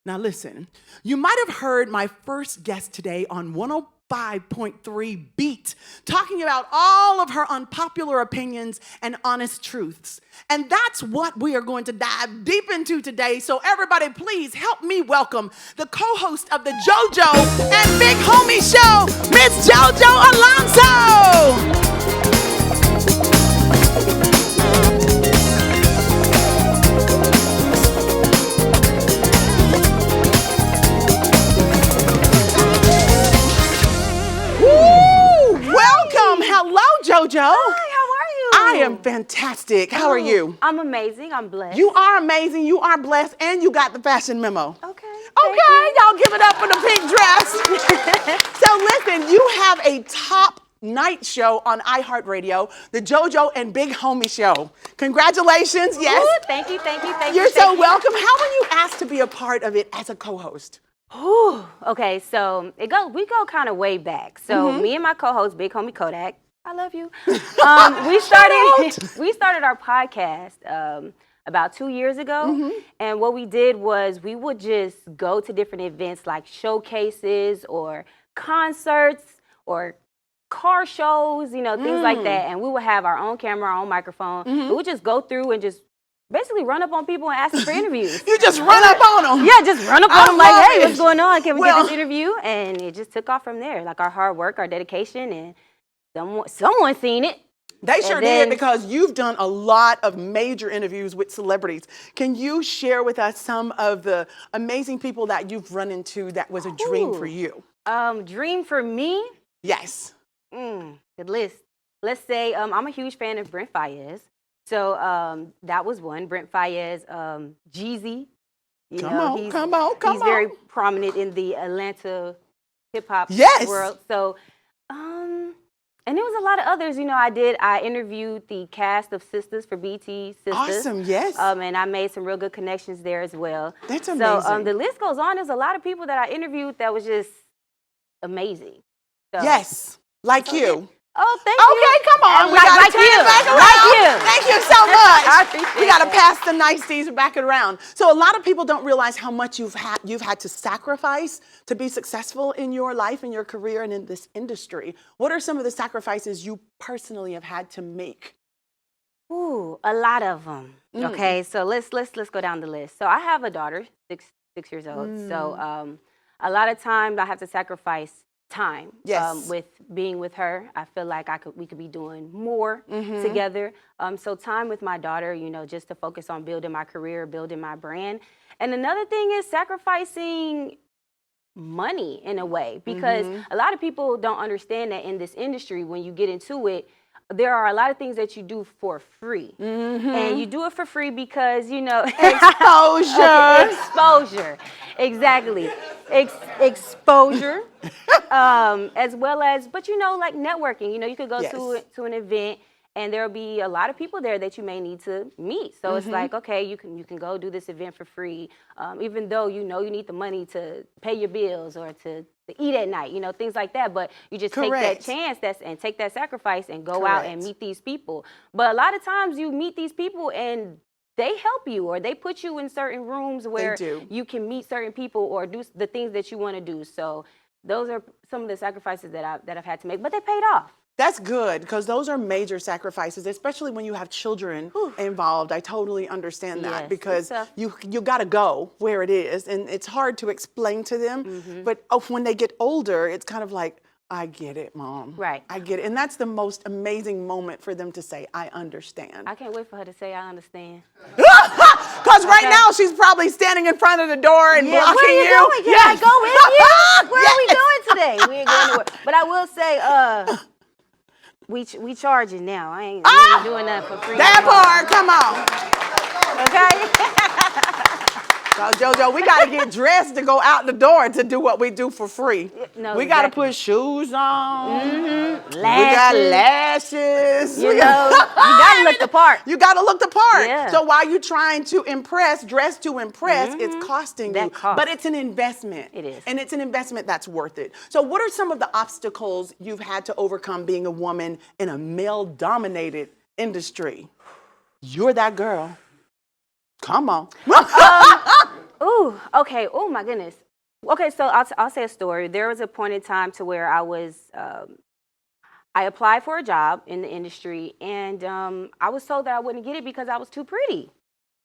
Now listen, you might have heard my first guest today on 105.3 Beat talking about all of her unpopular opinions and honest truths. And that's what we are going to dive deep into today. So everybody, please help me welcome the co-host of the JoJo and Big Homie Show, Miss JoJo Alonso. Hello, JoJo. Hi, how are you? I am fantastic. How are you? I'm amazing. I'm blessed. You are amazing. You are blessed, and you got the fashion memo. Okay. Okay, y'all give it up for the pink dress. So listen, you have a top night show on iHeartRadio, the JoJo and Big Homie Show. Congratulations. Yes. Ooh, thank you. You're so welcome. How were you asked to be a part of it as a co-host? Ooh, okay, so we go kind of way back. So me and my co-host, Big Homie Kodak, I love you. We started our podcast about 2 years ago, and what we did was we would just go to different events like showcases or concerts or car shows, you know, things like that, and we would have our own camera, our own microphone. We would just go through and just basically run up on people and ask them for interviews. You just run up on them? Yeah, just run up on them like, hey, what's going on? Can we get this interview? And it just took off from there. Like our hard work, our dedication, and someone seen it. They sure did, because you've done a lot of major interviews with celebrities. Can you share with us some of the amazing people that you've run into that was a dream for you? Dream for me? Yes. Good list. Let's say I'm a huge fan of Brent Faiyaz. So that was one. Brent Faiyaz, Jeezy. Come on. He's very prominent in the Atlanta hip hop world. So, and there was a lot of others. You know, I interviewed the cast of Sistahs for BT Sistahs. Awesome, yes. And I made some real good connections there as well. That's amazing. So the list goes on. There's a lot of people that I interviewed that was just amazing. So, yes, like you. Oh, thank you. Okay, come on. We like you. Like you. Thank you so much. I appreciate We got to pass the niceties back around. So a lot of people don't realize how much you've had to sacrifice to be successful in your life, in your career, and in this industry. What are some of the sacrifices you personally have had to make? Ooh, a lot of them. Okay, so let's go down the list. So I have a daughter, six years old. So a lot of times I have to sacrifice time with being with her. I feel like we could be doing more together. So time with my daughter, you know, just to focus on building my career, building my brand. And another thing is sacrificing money in a way, because a lot of people don't understand that in this industry, when you get into it, there are a lot of things that you do for free. And you do it for free because, you know, exposure. Exposure. Exactly. Exposure. As well as, but you know, like networking, you know, you could go to an event and there'll be a lot of people there that you may need to meet. So it's like, okay, you can go do this event for free, even though you know you need the money to pay your bills or to eat at night, you know, things like that. But you just take that chance and take that sacrifice and go out and meet these people. But a lot of times you meet these people and they help you, or they put you in certain rooms where you can meet certain people or do the things that you want to do. So those are some of the sacrifices that I've had to make, but they paid off. That's good, because those are major sacrifices, especially when you have children involved. I totally understand that, because you got to go where it is, and it's hard to explain to them. But when they get older, it's kind of like, I get it, Mom. Right. I get it. And that's the most amazing moment for them to say, I understand. I can't wait for her to say, I understand. Because right now she's probably standing in front of the door and blocking where you. Going? Can I go with you? Where are we going today? We ain't going nowhere. But I will say, we charging now. I ain't doing that for free. That part, come on. Okay? So, JoJo, we got to get dressed to go out the door to do what we do for free. No, we got to put shoes on. Lashes. We got lashes. You know, you got to look the part. You got to look the part. Yeah. So while you're trying to impress, dress to impress, it's costing you. But it's an investment. It is. And it's an investment that's worth it. So what are some of the obstacles you've had to overcome being a woman in a male-dominated industry? You're that girl. Come on. Ooh, okay. Oh my goodness. Okay, so I'll say a story. There was a point in time to where I applied for a job in the industry, and I was told that I wouldn't get it because I was too pretty.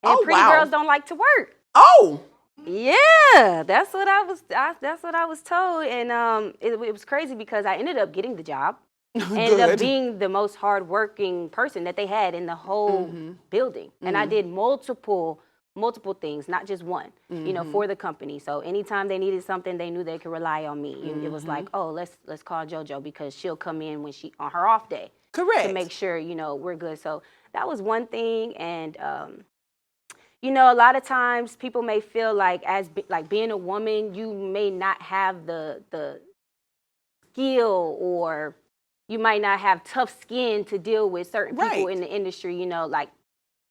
And pretty girls don't like to work. Oh. Yeah, that's what I was told, and it was crazy because I ended up getting the job. Ended up being the most hardworking person that they had in the whole building, and I did multiple things, not just one, you know, for the company. So anytime they needed something, they knew they could rely on me. It was like, oh, let's call JoJo because she'll come in when she on her off day. Correct. To make sure, you know, we're good. So that was one thing, and you know, a lot of times people may feel like like being a woman, you may not have the skill, or you might not have tough skin to deal with certain people in the industry, you know, like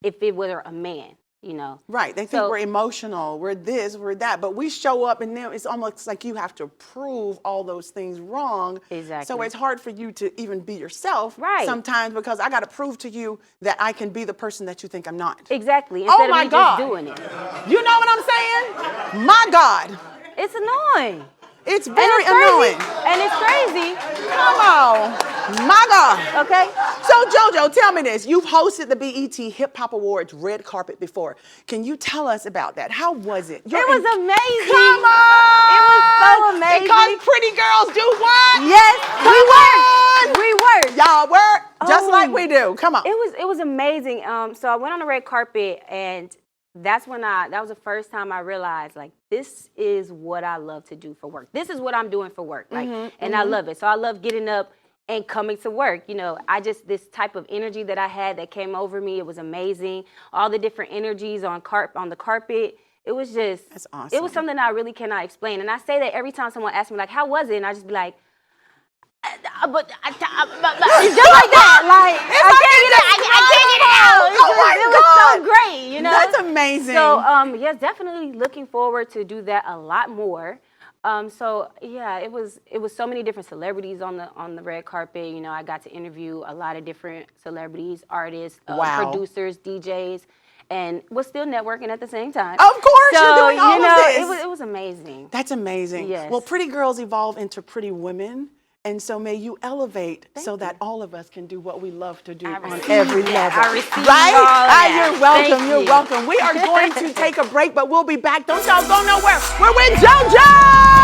if it were a man, you know. Right. They think we're emotional, we're this, we're that, but we show up and then it's almost like you have to prove all those things wrong. Exactly. So it's hard for you to even be yourself sometimes because I got to prove to you that I can be the person that you think I'm not. Exactly. Instead of me just doing it. You know what I'm saying? My God. It's annoying. It's very annoying. And it's crazy. Come on. My God. Okay. So, JoJo, tell me this. You've hosted the BET Hip Hop Awards red carpet before. Can you tell us about that? How was it? It was amazing. Come on. It was so amazing. Because pretty girls do what? Yes, we work. We work. Y'all work just like we do. Come on. It was amazing. So I went on the red carpet, and that was the first time I realized, like, this is what I love to do for work. This is what I'm doing for work. Like, and I love it. So I love getting up and coming to work. You know, this type of energy that I had that came over me, it was amazing. All the different energies on the carpet. It was just, that's awesome. It was something that I really cannot explain. And I say that every time someone asks me, like, how was it? And I just be like, but just like that, like I can't get it out. It was so great, you know. That's amazing. So yes, definitely looking forward to do that a lot more. So yeah, it was so many different celebrities on the red carpet. You know, I got to interview a lot of different celebrities, artists, producers, DJs, and was still networking at the same time. Of course, you're doing all of this. It was amazing. That's amazing. Yes. Well, pretty girls evolve into pretty women. And so may you elevate so that all of us can do what we love to do on every level. I receive all of that. You're welcome. You're welcome. We are going to take a break, but we'll be back. Don't y'all go nowhere. We're with JoJo!